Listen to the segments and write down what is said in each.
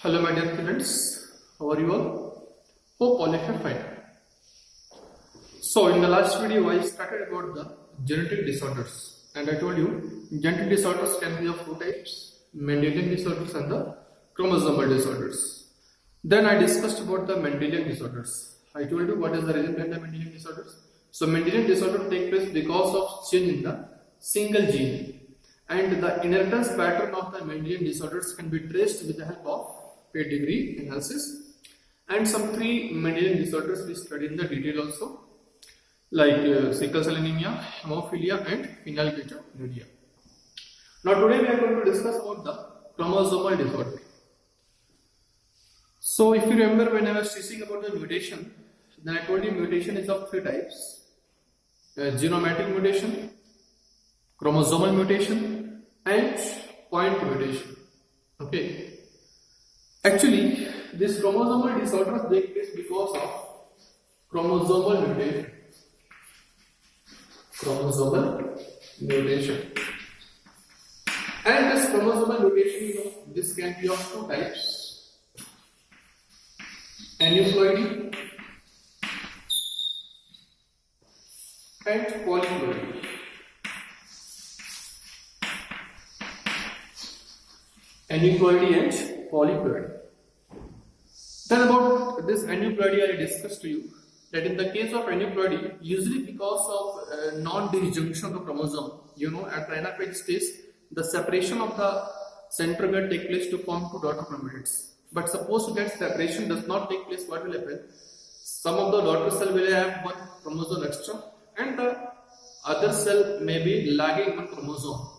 Hello my dear students, how are you all? Hope all of you are fine. So in the last video I started about the genetic disorders and I told you genetic disorders can be of two types, Mendelian disorders and the chromosomal disorders. Then I discussed about the Mendelian disorders. I told you what is the reason behind the Mendelian disorders. So Mendelian disorder take place because of change in the single gene, and the inheritance pattern of the Mendelian disorders can be traced with the help of pedigree analysis. And some three Mendelian disorders we studied in the detail also, like sickle cell anemia, hemophilia and phenylketonuria. Now today we are going to discuss about the chromosomal disorder. So if you remember when I was teaching about the mutation, then I told you mutation is of three types: genomatic mutation, chromosomal mutation and point mutation. Okay. Actually, this chromosomal disorders take place because of chromosomal mutation. And this chromosomal mutation, this can be of two types: aneuploidy and polyploidy. Aneuploidy and polyploidy. Then about this aneuploidy, I discussed to you that in the case of aneuploidy, usually because of non-disjunction of the chromosome, at the anaphase stage, the separation of the centromere take place to form two daughter chromatids. But suppose that separation does not take place, what will happen? Some of the daughter cell will have one chromosome extra and the other cell may be lagging one chromosome.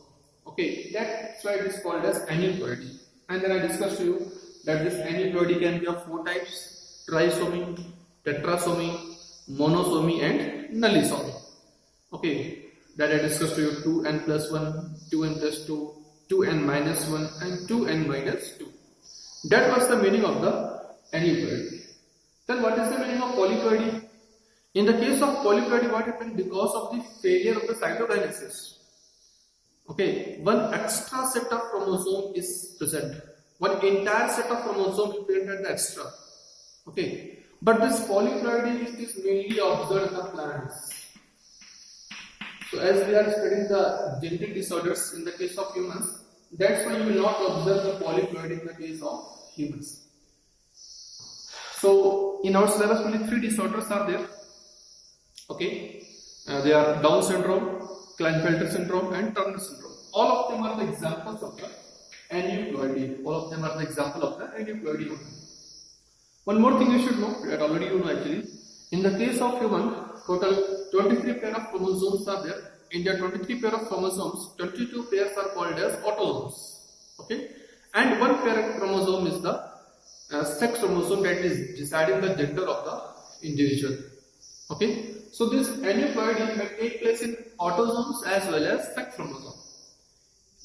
Okay, that's why it is called as aneuploidy. And then I discussed to you that this aneuploidy can be of four types: trisomy, tetrasomy, monosomy and nullisomy. Okay, that I discussed to you: 2n plus 1, 2n plus 2, 2n minus 1 and 2n minus 2. That was the meaning of the aneuploidy. Then what is the meaning of polyploidy? In the case of polyploidy, what happened? Because of the failure of the cytokinesis, okay, one extra set of chromosome is present. One entire set of chromosome is present at the extra. Okay, but this polyploidy is mainly observed in the plants. So as we are studying the genetic disorders in the case of humans, that's why you will not observe the polyploidy in the case of humans. So in our syllabus only three disorders are there. Okay, they are Down syndrome, Klinefelter syndrome and Turner syndrome. All of them are the examples of the aneuploidy. One more thing you should know, that already you know actually. In the case of human, total 23 pair of chromosomes are there. In the 23 pair of chromosomes, 22 pairs are called as autosomes. Okay, and one pair of chromosome is the sex chromosome that is deciding the gender of the individual. Okay, so this aneuploidy may take place in autosomes as well as sex chromosomes.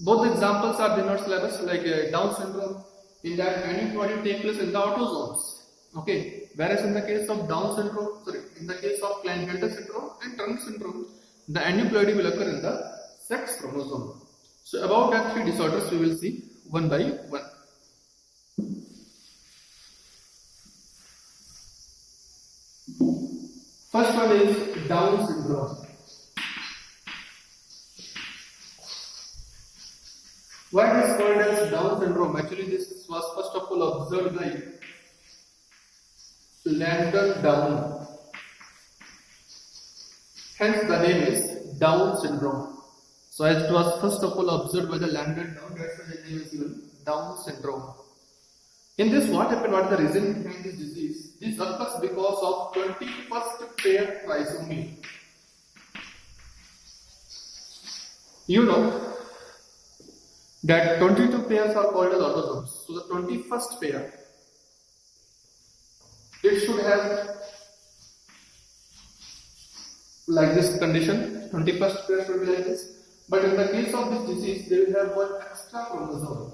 Both examples are in our syllabus, like Down syndrome. In that, aneuploidy take place in the autosomes. Okay, whereas in the case of Down syndrome, in the case of Klinefelter syndrome and Turner syndrome, the aneuploidy will occur in the sex chromosome. So about that three disorders we will see one by one. First one is Down syndrome. Why it is called as Down syndrome? Actually, this was first of all observed by Landon Down. Hence the name is Down syndrome. So as it was first of all observed by the Landon Down, that's why the name is given Down syndrome. In this, what happened? What is the reason behind this disease? This occurs because of 21st pair trisomy. You know that 22 pairs are called as autosomes. So the 21st pair, it should have like this condition. 21st pair should be like this. But in the case of this disease, they will have one extra chromosome.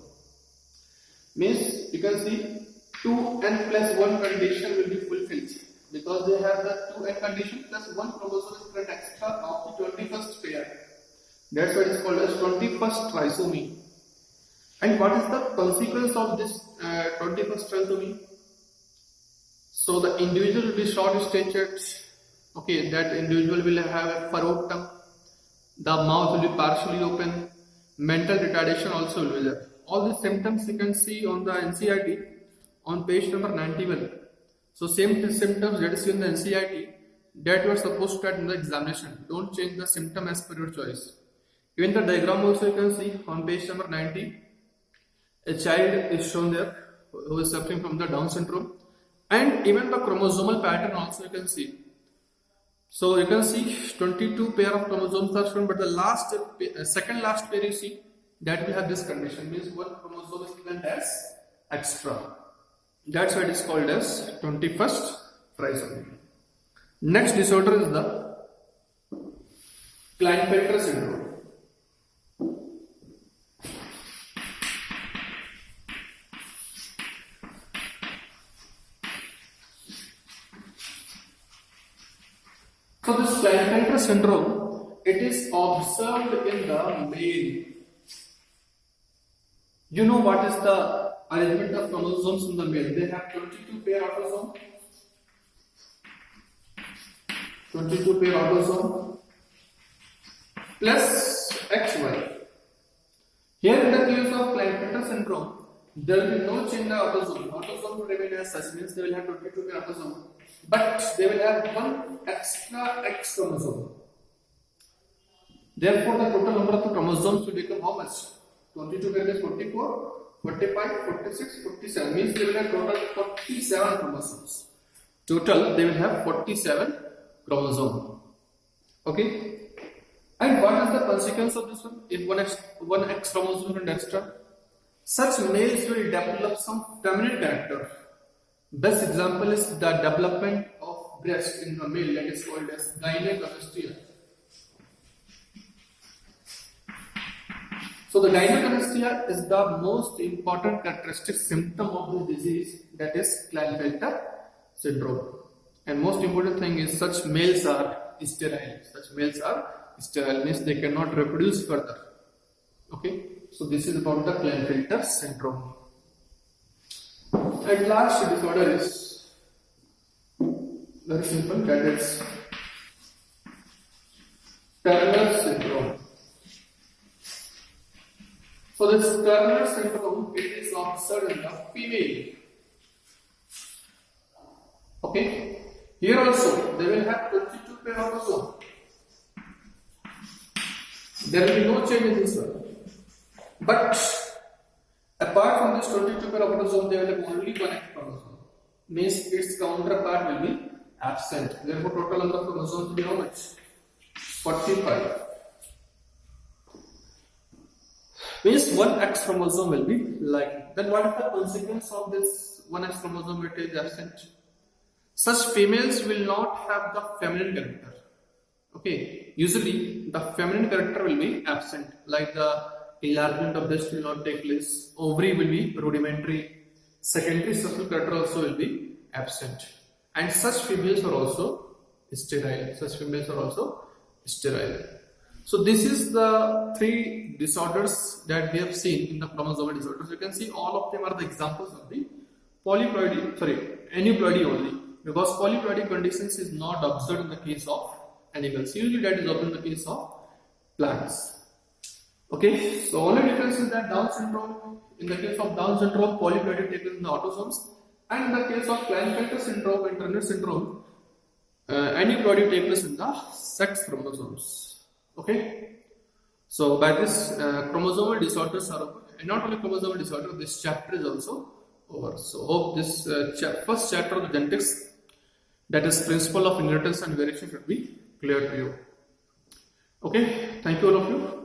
Means you can see 2n plus 1 condition will be fulfilled because they have the 2n condition plus 1 chromosome is present extra of the 21st pair. That's why it is called as 21st trisomy. And what is the consequence of this 21st trisomy? So the individual will be short-statured. Okay, that individual will have a furrowed tongue. The mouth will be partially open. Mental retardation also will be there. All these symptoms you can see on the NCERT on page number 91. So same symptoms that is in the NCERT that you are supposed to add in the examination. Don't change the symptom as per your choice. Even the diagram also you can see on page number 90. A child is shown there who is suffering from the Down syndrome, and even the chromosomal pattern also you can see. So you can see 22 pair of chromosomes are shown, but the second last pair you see that will have this condition, means one chromosome is present as extra. That's why it is called as 21st trisomy. Next disorder is the Klinefelter syndrome. So this Klinefelter syndrome, it is observed in the male. You know what is the arrangement of chromosomes in the male? They have 22 pair autosomes. 22 pair autosome plus XY. Here in the case of Klinefelter syndrome, there will be no change in the autosome. Autosome will remain as such, means they will have 22 pair autosome, but they will have one extra X chromosome. Therefore, the total number of the chromosomes will become how much? 22 pair is 44, 45, 46, 47. Means they will have total 47 chromosomes. Total, they will have 47 chromosomes. Okay. And what is the consequence of this one? If one X chromosome is extra, such males will develop some feminine character. Best example is the development of breast in the male, that is called as gynecomastia. So the gynecomastia is the most important characteristic symptom of the disease, that is Klinefelter syndrome. And most important thing is such males are sterile. Such males are sterile, means they cannot reproduce further. Okay, so this is about the Klinefelter syndrome. And last disorder is very simple, that is Turner syndrome. So this Turner syndrome, it is observed in the female. Okay, here also they will have 22 pair autosomes. There will be no change in this one. But apart from this 22 pair of autosomes, they will have only one X chromosome. Means its counterpart will be absent. Therefore, total number of chromosomes will be how much? 45. Means one X chromosome will be like. Then what is the consequence of this one X chromosome which is absent? Such females will not have the feminine character. Okay, usually the feminine character will be absent, like the enlargement of breast will not take place, ovary will be rudimentary, secondary sexual character also will be absent, and such females are also sterile. So this is the three disorders that we have seen in the chromosomal disorders. You can see all of them are the examples of the aneuploidy only, because polyploidy conditions is not observed in the case of animals. Usually that is observed in the case of plants. Okay, so only difference is that Down syndrome, in the case of Down syndrome, polyploidy takes place in the autosomes, and in the case of Klinefelter syndrome and Turner syndrome, aneuploidy takes place in the sex chromosomes. Okay, so by this chromosomal disorders are over, and not only chromosomal disorder, this chapter is also over. So hope this first chapter of the genetics, that is principle of inheritance and variation, should be clear to you. Okay, thank you all of you.